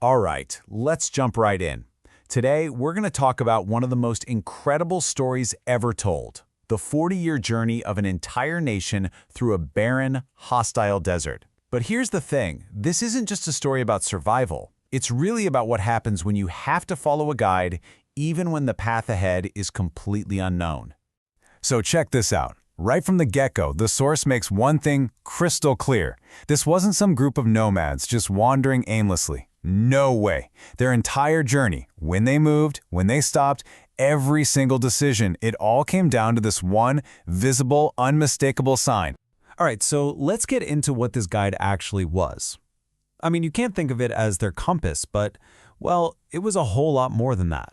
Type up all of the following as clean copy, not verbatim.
All right, let's jump right in. Today, we're going to talk about one of the most incredible stories ever told, the 40-year journey of an entire nation through a barren, hostile desert. But here's the thing, this isn't just a story about survival. It's really about what happens when you have to follow a guide, even when the path ahead is completely unknown. So check this out. Right from the get-go, the source makes one thing crystal clear. This wasn't some group of nomads just wandering aimlessly. No way. Their entire journey, when they moved, when they stopped, every single decision, it all came down to this one visible, unmistakable sign. All right, so let's get into what this guide actually was. I mean, you can't think of it as their compass, but, well, it was a whole lot more than that.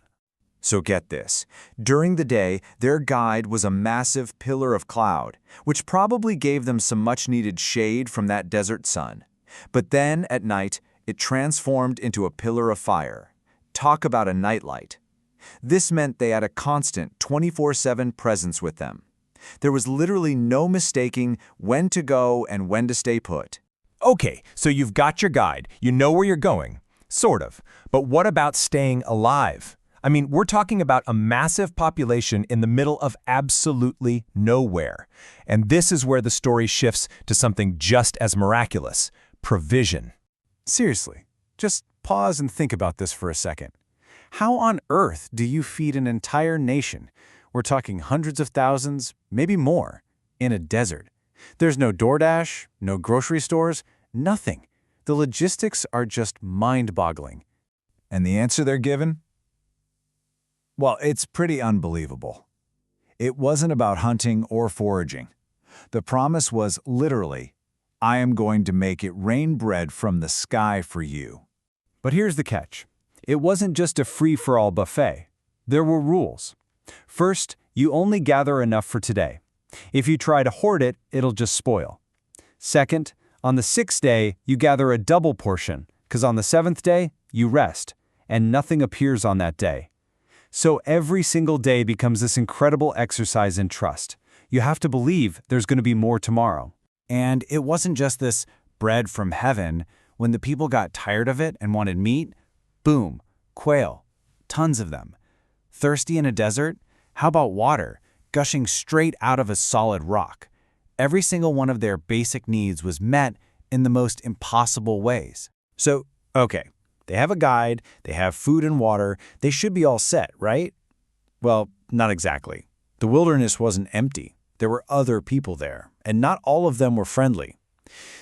So get this. During the day, their guide was a massive pillar of cloud, which probably gave them some much-needed shade from that desert sun. But then, at night, it transformed into a pillar of fire. Talk about a nightlight. This meant they had a constant 24/7 presence with them. There was literally no mistaking when to go and when to stay put. Okay, so you've got your guide, you know where you're going, sort of. But what about staying alive? I mean, we're talking about a massive population in the middle of absolutely nowhere. And this is where the story shifts to something just as miraculous: provision. Seriously, just pause and think about this for a second. How on earth do you feed an entire nation? We're talking hundreds of thousands, maybe more, in a desert. There's no DoorDash, no grocery stores, nothing. The logistics are just mind-boggling. And the answer they're given? Well, it's pretty unbelievable. It wasn't about hunting or foraging. The promise was literally, I am going to make it rain bread from the sky for you. But here's the catch. It wasn't just a free-for-all buffet. There were rules. First, you only gather enough for today. If you try to hoard it, it'll just spoil. Second, on the 6th day, you gather a double portion, because on the 7th day, you rest, and nothing appears on that day. So every single day becomes this incredible exercise in trust. You have to believe there's going to be more tomorrow. And it wasn't just this bread from heaven. When the people got tired of it and wanted meat, boom, quail, tons of them. Thirsty in a desert? How about water, gushing straight out of a solid rock? Every single one of their basic needs was met in the most impossible ways. So, okay, they have a guide, they have food and water, they should be all set, right? Well, not exactly. The wilderness wasn't empty. There were other people there, and not all of them were friendly.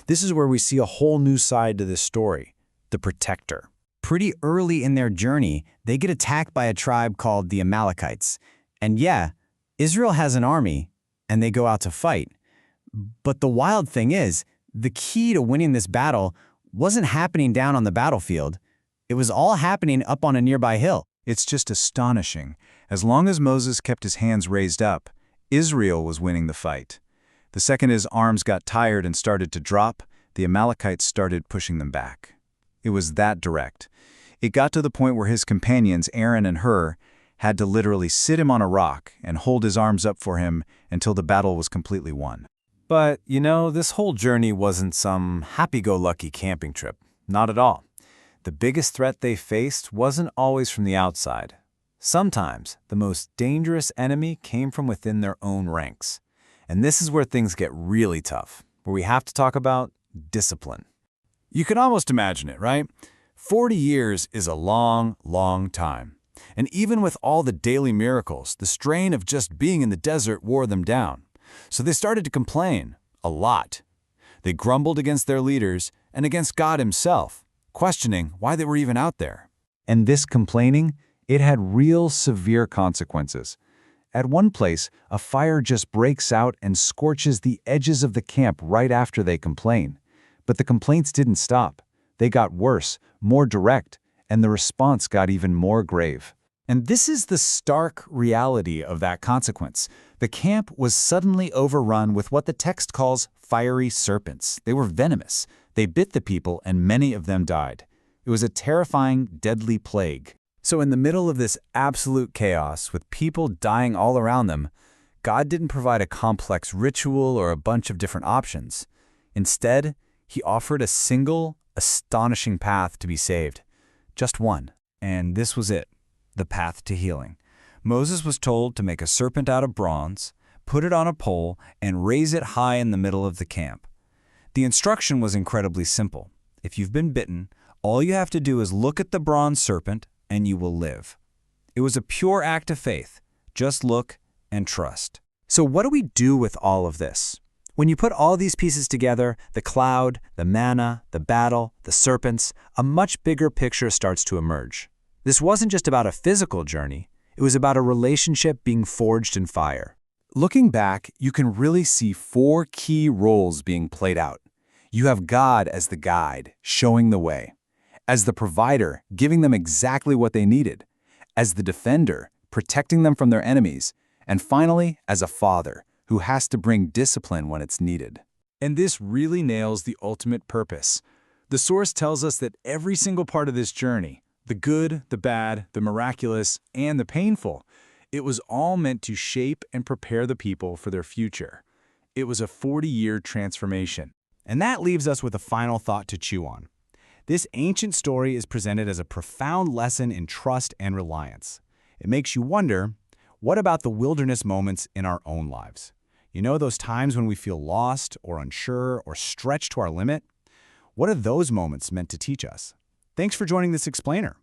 This is where we see a whole new side to this story, the protector. Pretty early in their journey, they get attacked by a tribe called the Amalekites. And yeah, Israel has an army, and they go out to fight. But the wild thing is, the key to winning this battle wasn't happening down on the battlefield. It was all happening up on a nearby hill. It's just astonishing. As long as Moses kept his hands raised up, Israel was winning the fight. The second his arms got tired and started to drop, the Amalekites started pushing them back. It was that direct. It got to the point where his companions, Aaron and Hur, had to literally sit him on a rock and hold his arms up for him until the battle was completely won. But, you know, this whole journey wasn't some happy-go-lucky camping trip. Not at all. The biggest threat they faced wasn't always from the outside. Sometimes, the most dangerous enemy came from within their own ranks. And this is where things get really tough, where we have to talk about discipline. You can almost imagine it, right? 40 years is a long, long time. And even with all the daily miracles, the strain of just being in the desert wore them down. So they started to complain, a lot. They grumbled against their leaders and against God himself, questioning why they were even out there. And this complaining, it had real severe consequences. At one place, a fire just breaks out and scorches the edges of the camp right after they complain. But the complaints didn't stop. They got worse, more direct, and the response got even more grave. And this is the stark reality of that consequence. The camp was suddenly overrun with what the text calls fiery serpents. They were venomous. They bit the people, and many of them died. It was a terrifying, deadly plague. So in the middle of this absolute chaos, with people dying all around them, God didn't provide a complex ritual or a bunch of different options. Instead, he offered a single, astonishing path to be saved. Just one. And this was it, the path to healing. Moses was told to make a serpent out of bronze, put it on a pole, and raise it high in the middle of the camp. The instruction was incredibly simple. If you've been bitten, all you have to do is look at the bronze serpent and you will live. It was a pure act of faith. Just look and trust. So what do we do with all of this? When you put all these pieces together, the cloud, the manna, the battle, the serpents, a much bigger picture starts to emerge. This wasn't just about a physical journey. It was about a relationship being forged in fire. Looking back, you can really see 4 key roles being played out. You have God as the guide, showing the way. As the provider, giving them exactly what they needed. As the defender, protecting them from their enemies. And finally, as a father, who has to bring discipline when it's needed. And this really nails the ultimate purpose. The source tells us that every single part of this journey, the good, the bad, the miraculous, and the painful, it was all meant to shape and prepare the people for their future. It was a 40-year transformation. And that leaves us with a final thought to chew on. This ancient story is presented as a profound lesson in trust and reliance. It makes you wonder, what about the wilderness moments in our own lives? You know, those times when we feel lost or unsure or stretched to our limit? What are those moments meant to teach us? Thanks for joining this explainer.